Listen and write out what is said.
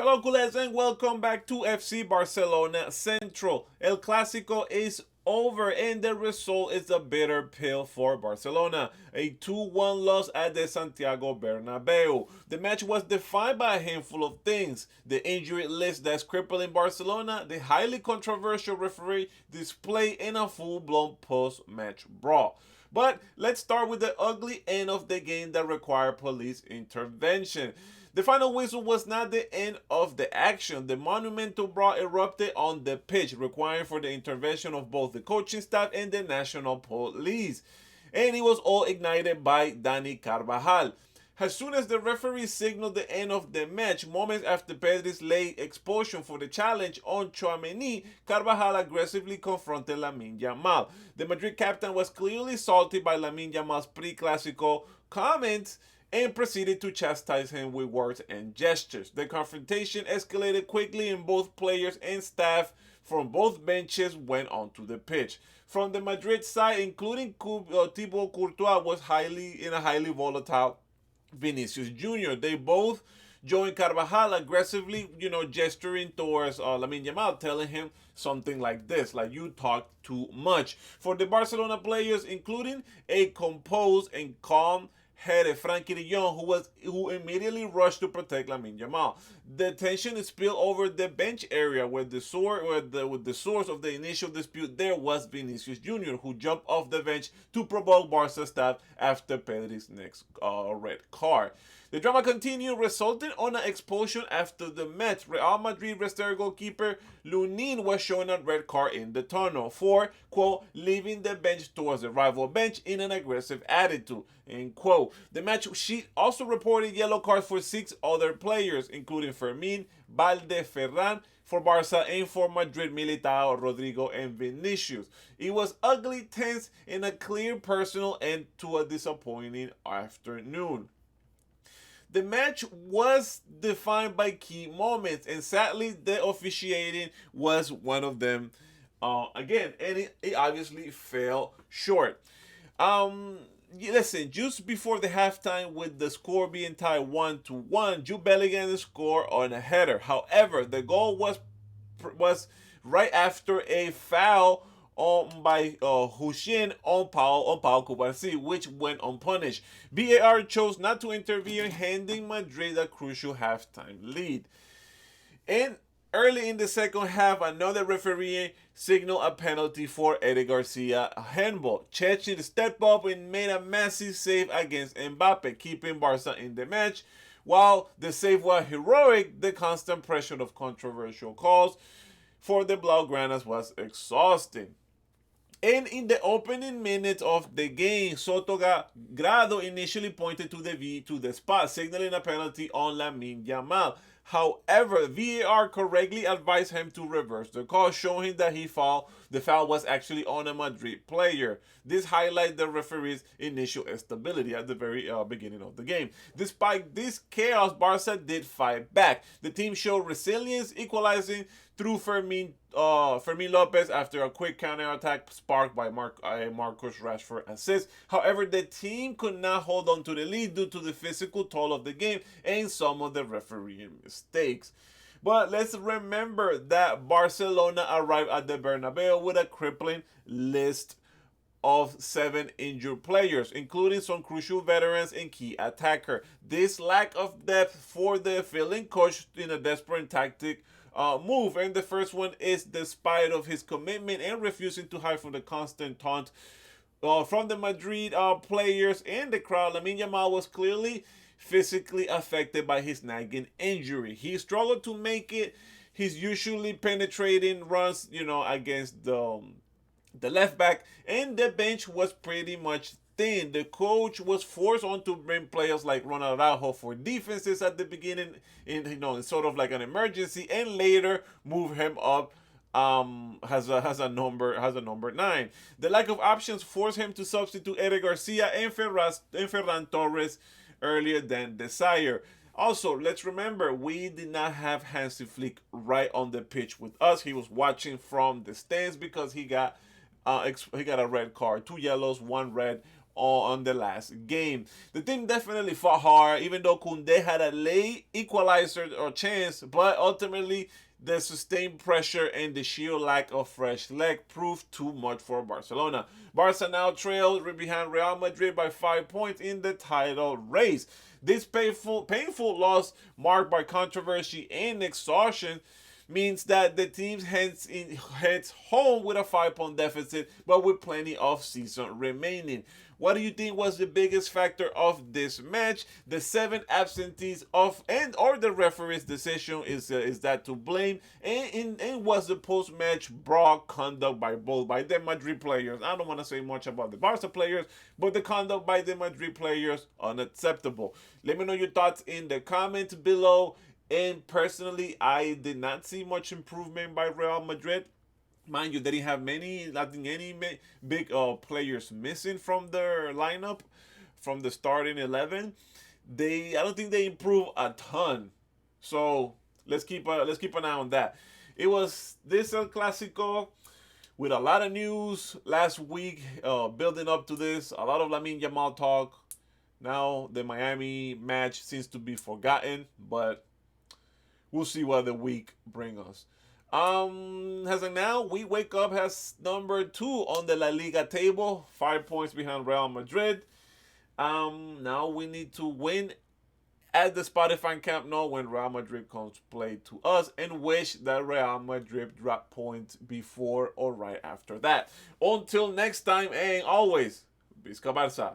Hello, culés, and welcome back to FC Barcelona Central. El Clásico is over, and the result is a bitter pill for Barcelona. A 2-1 loss at the Santiago Bernabeu. The match was defined by a handful of things: the injury list that's crippling Barcelona, the highly controversial referee display, and a full-blown post-match brawl. But let's start with the ugly end of the game that required police intervention. The final whistle was not the end of the action. The monumental brawl erupted on the pitch, requiring for the intervention of both the coaching staff and the national police. And it was all ignited by Dani Carvajal. As soon as the referee signaled the end of the match, moments after Pedri's late expulsion for the challenge on Tchouaméni, Carvajal aggressively confronted Lamine Yamal. The Madrid captain was clearly salty by Lamine Yamal's pre-Clásico comments and proceeded to chastise him with words and gestures. The confrontation escalated quickly, and both players and staff from both benches went onto the pitch. From the Madrid side, including Thibaut Courtois, was highly volatile Vinicius Jr. They both joined Carvajal aggressively, gesturing towards Lamine Yamal, telling him something like this, like, "You talk too much." For the Barcelona players, including a composed and calm headed Frankie de Jong, who immediately rushed to protect Lamine Yamal. The tension spilled over the bench area, where the source of the initial dispute there was Vinicius Jr., who jumped off the bench to provoke Barca staff after Pedri's next red card. The drama continued, resulting on an expulsion after the match. Real Madrid reserve goalkeeper Lunin was shown a red card in the tunnel for, quote, leaving the bench towards the rival bench in an aggressive attitude, end quote. The match sheet also reported yellow cards for 6 other players, including Fermin, Valde, Ferran for Barca, and for Madrid, Militao, Rodrigo, and Vinicius. It was ugly, tense, and a clear personal end to a disappointing afternoon. The match was defined by key moments, and sadly, the officiating was one of them again, and it obviously fell short. Listen, just before the halftime, with the score being tied 1-1, Jude Bellingham scored on a header. However, the goal was right after a foul by Hussein on Pau Cubarsí, which went unpunished. VAR chose not to intervene, handing Madrid a crucial halftime lead. And early in the second half, another referee signaled a penalty for Eric Garcia, a handball. Chechny stepped up and made a massive save against Mbappe, keeping Barca in the match. While the save was heroic, the constant pressure of controversial calls for the Blaugranas was exhausting. And in the opening minutes of the game, Soto Grado initially pointed to the spot, signaling a penalty on Lamine Yamal. However, VAR correctly advised him to reverse the call, showing that the foul was actually on a Madrid player. This highlights the referee's initial instability at the very beginning of the game. Despite this chaos, Barca did fight back. The team showed resilience, equalizing through Fermin Lopez after a quick counterattack sparked by Marcus Rashford assist. However, the team could not hold on to the lead due to the physical toll of the game and some of the refereeing mistakes. But let's remember that Barcelona arrived at the Bernabeu with a crippling list of 7 injured players, including some crucial veterans and key attacker. This lack of depth for the filling coach in a desperate tactic move, and the first one is, despite of his commitment and refusing to hide from the constant taunt from the Madrid players and the crowd, Lamine Yamal was clearly physically affected by his nagging injury. He struggled to make it his usually penetrating runs, against the left back, and the bench was pretty much thin. The coach was forced on to bring players like Ronald Araujo for defenses at the beginning, in sort of like an emergency, and later move him up has a number 9. The lack of options forced him to substitute Eric Garcia and Ferran Torres earlier than desired. Also, let's remember, we did not have Hansi Flick right on the pitch with us. He was watching from the stands because he got a red card, 2 yellows, 1 red on the last game. The team definitely fought hard, even though Koundé had a late equalizer or chance, but ultimately the sustained pressure and the sheer lack of fresh leg proved too much for Barcelona. Barca now trailed behind Real Madrid by 5 points in the title race. This painful loss, marked by controversy and exhaustion, means that the team heads home with a 5 point deficit, but with plenty of season remaining. What do you think was the biggest factor of this match? The 7 absentees of and or the referee's decision is that to blame, and was the post-match broad conduct by the Madrid players. I don't want to say much about the Barca players, but the conduct by the Madrid players unacceptable. Let me know your thoughts in the comments below. And personally, I did not see much improvement by Real Madrid. Mind you, they didn't have any big players missing from their lineup, from the starting 11. I don't think they improved a ton. So let's keep an eye on that. It was this El Clasico with a lot of news last week, building up to this. A lot of Lamine Yamal talk. Now the Miami match seems to be forgotten, but we'll see what the week brings us. As of now, we wake up as number 2 on the La Liga table, 5 points behind Real Madrid. Now we need to win at the Spotify Camp Nou when Real Madrid comes to play to us, and wish that Real Madrid drop points before or right after that. Until next time, and always, Visca Barça.